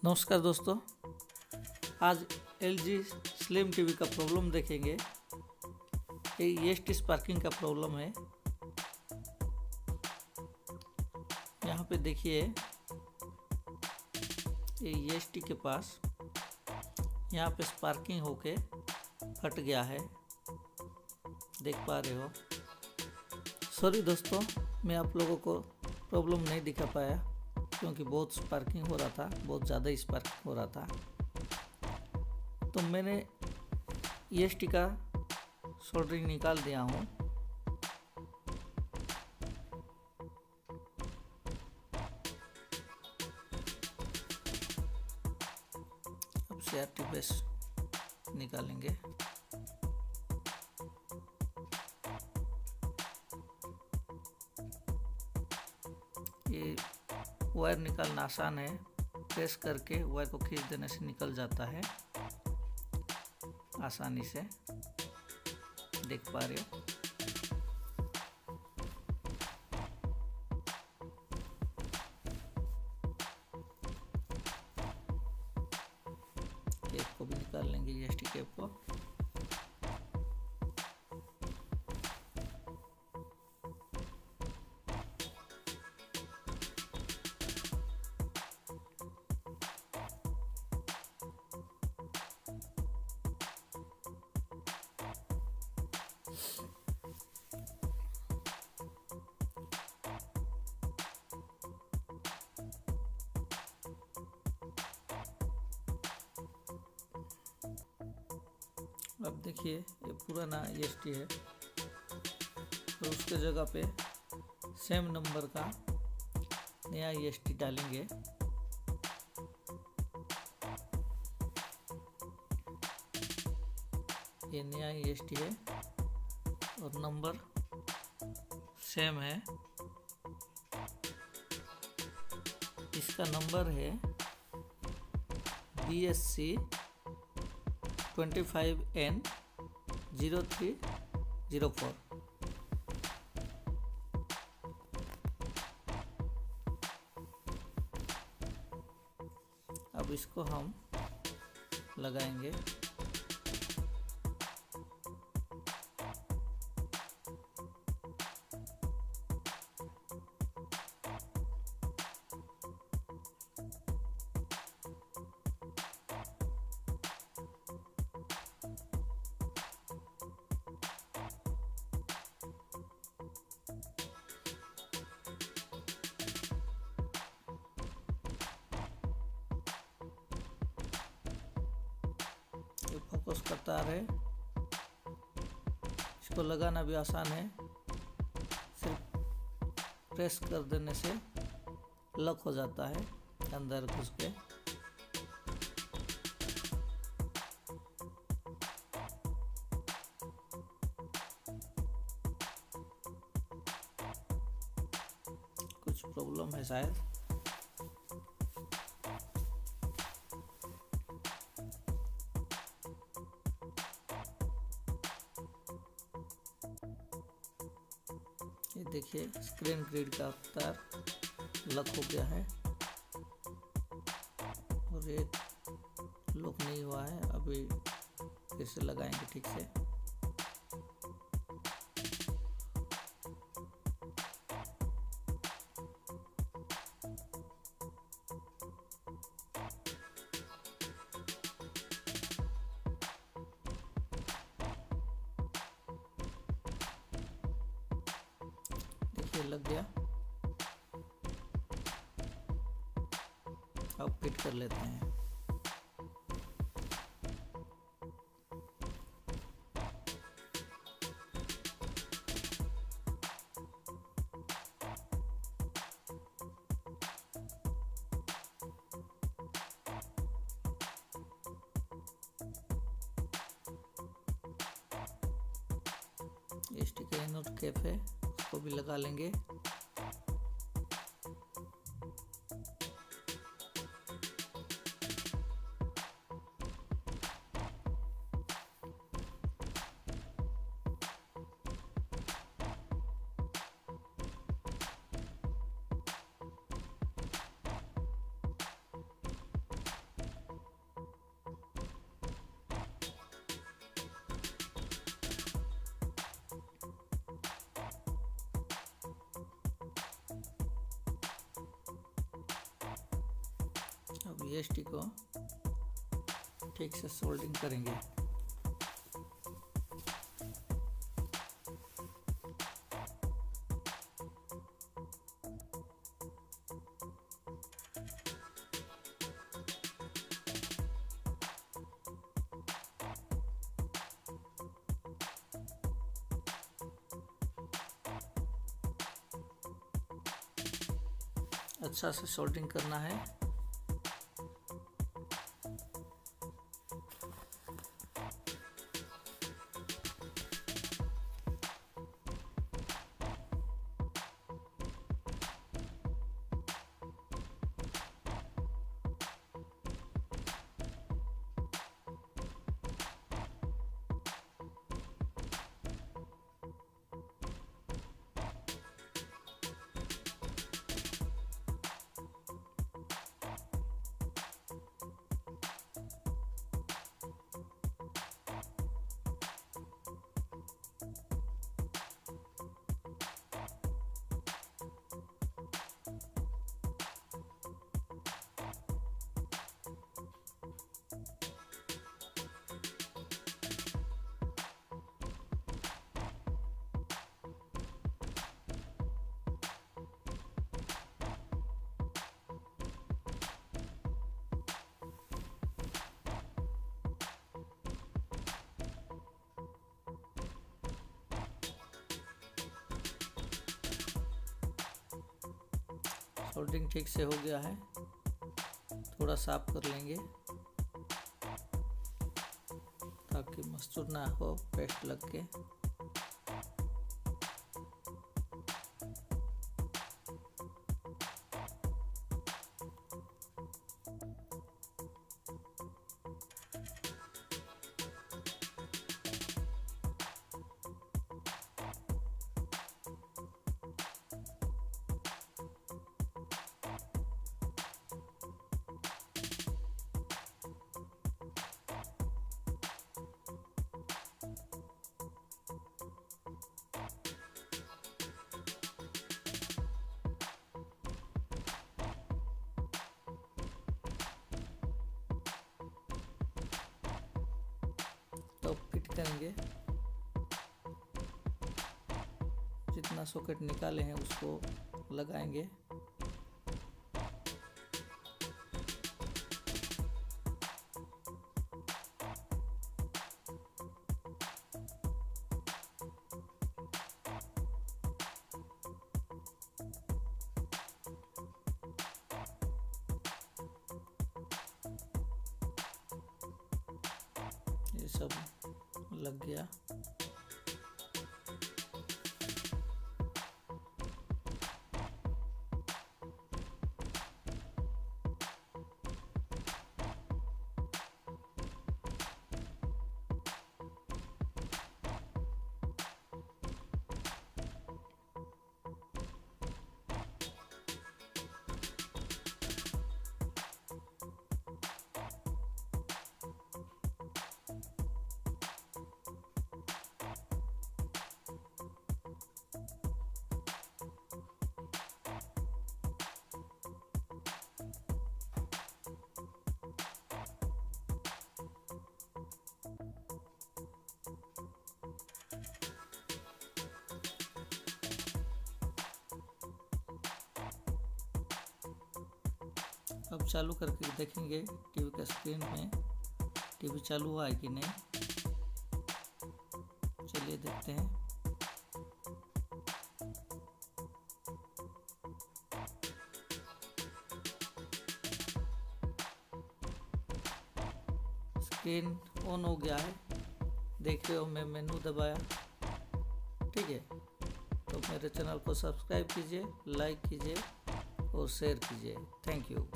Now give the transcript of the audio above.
नमस्कार दोस्तों, आज LG स्लिम टीवी का प्रॉब्लम देखेंगे। ये EST स्पार्किंग का प्रॉब्लम है। यहाँ पे देखिए, ये EST के पास यहाँ पे स्पार्किंग होके फट गया है, देख पा रहे हो। सॉरी दोस्तों, मैं आप लोगों को प्रॉब्लम नहीं दिखा पाया क्योंकि बहुत स्पार्किंग हो रहा था, बहुत ज़्यादा स्पार्किंग हो रहा था। तो मैंने EST का सोल्डरिंग निकाल दिया हूँ। अब CRT बेस निकालेंगे। ये वायर निकालना आसान है, प्रेस करके वायर को खींच देने से निकल जाता है आसानी से, देख पा रहे हो। केप को भी निकाल लेंगे, EST केप को। अब देखिए, ये पुराना EST है, तो उसके जगह पे सेम नंबर का नया EST डालेंगे। ये नया EST है और नंबर सेम है। इसका नंबर है BSC 25N0304। अब इसको हम लगाएंगे। फोकस करता है, इसको लगाना भी आसान है, सिर्फ प्रेस कर देने से लॉक हो जाता है अंदर घुस के। कुछ प्रॉब्लम है शायद। ये देखिए, स्क्रीन ग्रिड का तार लॉक हो गया है और ये लॉक नहीं हुआ है। अभी फिर से लगाएंगे ठीक से। लग गया। अब फिट कर लेते हैं। EST का इनर कैप है, उसको भी लगा लेंगे। अब ये स्टिक को ठीक से सोल्डिंग करेंगे। अच्छा से सोल्डिंग करना है। सोल्डिंग ठीक से हो गया है, थोड़ा साफ कर लेंगे ताकि मस्तूर ना हो पेस्ट लग के। तो फिट करेंगे, जितना सॉकेट निकाले हैं उसको लगाएंगे। ये सब लग गया। अब चालू करके देखेंगे टीवी का स्क्रीन में टीवी चालू हुआ है कि नहीं। चलिए देखते हैं। स्क्रीन ऑन हो गया है, देख रहे हो, मैं मेनू दबाया। ठीक है, तो मेरे चैनल को सब्सक्राइब कीजिए, लाइक कीजिए और शेयर कीजिए। Thank you.